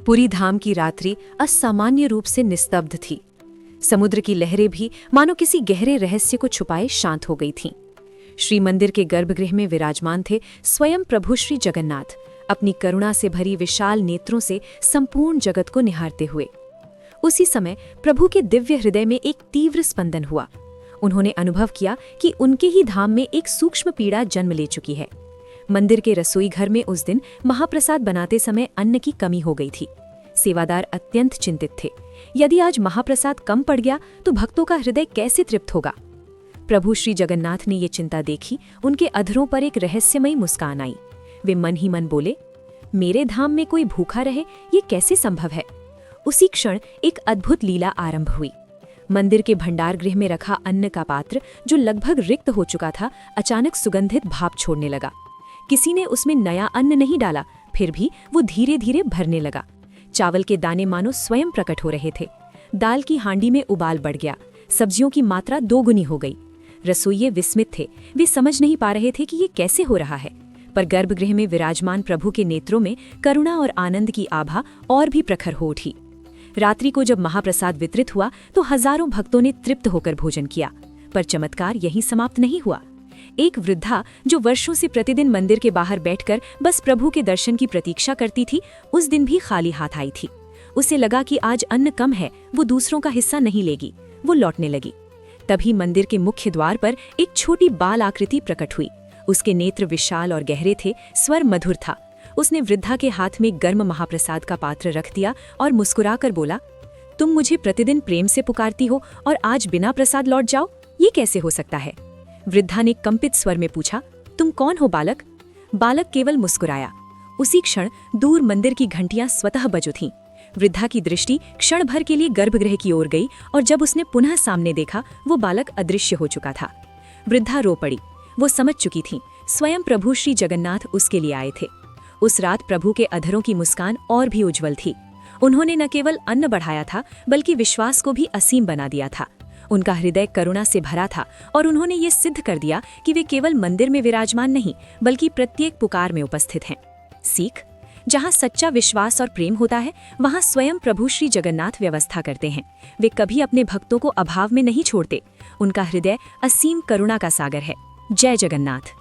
पुरी धाम की रात्रि असामान्य रूप से निस्तब्ध थी। समुद्र की लहरें भी मानो किसी गहरे रहस्य को छुपाए शांत हो गई थीं। श्री मंदिर के गर्भगृह में विराजमान थे स्वयं प्रभु श्री जगन्नाथ, अपनी करुणा से भरी विशाल नेत्रों से संपूर्ण जगत को निहारते हुए। उसी समय प्रभु के दिव्य हृदय में एक तीव्र स्पंदन हुआ। उन्होंने अनुभव किया कि उनके ही धाम में एक सूक्ष्म पीड़ा जन्म ले चुकी है। मंदिर के रसोई घर में उस दिन महाप्रसाद बनाते समय अन्न की कमी हो गई थी। सेवादार अत्यंत चिंतित थे। यदि आज महाप्रसाद कम पड़ गया तो भक्तों का हृदय कैसे तृप्त होगा। प्रभु श्री जगन्नाथ ने ये चिंता देखी, उनके अधरों पर एक रहस्यमयी मुस्कान आई। वे मन ही मन बोले, मेरे धाम में कोई भूखा रहे, ये कैसे संभव है। उसी क्षण एक अद्भुत लीला आरंभ हुई। मंदिर के भंडार गृह में रखा अन्न का पात्र, जो लगभग रिक्त हो चुका था, अचानक सुगंधित भाप छोड़ने लगा। किसी ने उसमें नया अन्न नहीं डाला, फिर भी वो धीरे धीरे भरने लगा। चावल के दाने मानो स्वयं प्रकट हो रहे थे। दाल की हांडी में उबाल बढ़ गया। सब्जियों की मात्रा दोगुनी हो गई। रसोइये विस्मित थे। वे समझ नहीं पा रहे थे कि ये कैसे हो रहा है। पर गर्भगृह में विराजमान प्रभु के नेत्रों में करुणा और आनंद की आभा और भी प्रखर हो उठी। रात्रि को जब महाप्रसाद वितरित हुआ तो हजारों भक्तों ने तृप्त होकर भोजन किया। पर चमत्कार यहीं समाप्त नहीं हुआ। एक वृद्धा, जो वर्षों से प्रतिदिन मंदिर के बाहर बैठकर बस प्रभु के दर्शन की प्रतीक्षा करती थी, उस दिन भी खाली हाथ आई थी। उसे लगा कि आज अन्न कम है, वो दूसरों का हिस्सा नहीं लेगी। वो लौटने लगी। तभी मंदिर के मुख्य द्वार पर एक छोटी बाल आकृति प्रकट हुई। उसके नेत्र विशाल और गहरे थे, स्वर मधुर था। उसने वृद्धा के हाथ में गर्म महाप्रसाद का पात्र रख दिया और मुस्कुराकर बोला, तुम मुझे प्रतिदिन प्रेम से पुकारती हो और आज बिना प्रसाद लौट जाओ, ये कैसे हो सकता है। वृद्धा ने कंपित स्वर में पूछा, तुम कौन हो बालक। बालक केवल मुस्कुराया। उसी क्षण दूर मंदिर की घंटियां स्वतः बज उठीं। वृद्धा की दृष्टि क्षण भर के लिए गर्भगृह की ओर गई और जब उसने पुनः सामने देखा, वो बालक अदृश्य हो चुका था। वृद्धा रो पड़ी। वो समझ चुकी थी, स्वयं प्रभु श्री जगन्नाथ उसके लिए आए थे। उस रात प्रभु के अधरों की मुस्कान और भी उज्जवल थी। उन्होंने न केवल अन्न बढ़ाया था, बल्कि विश्वास को भी असीम बना दिया था। उनका हृदय करुणा से भरा था और उन्होंने ये सिद्ध कर दिया कि वे केवल मंदिर में विराजमान नहीं, बल्कि प्रत्येक पुकार में उपस्थित हैं। सीख, जहाँ सच्चा विश्वास और प्रेम होता है, वहाँ स्वयं प्रभु श्री जगन्नाथ व्यवस्था करते हैं। वे कभी अपने भक्तों को अभाव में नहीं छोड़ते। उनका हृदय असीम करुणा का सागर है। जय जगन्नाथ।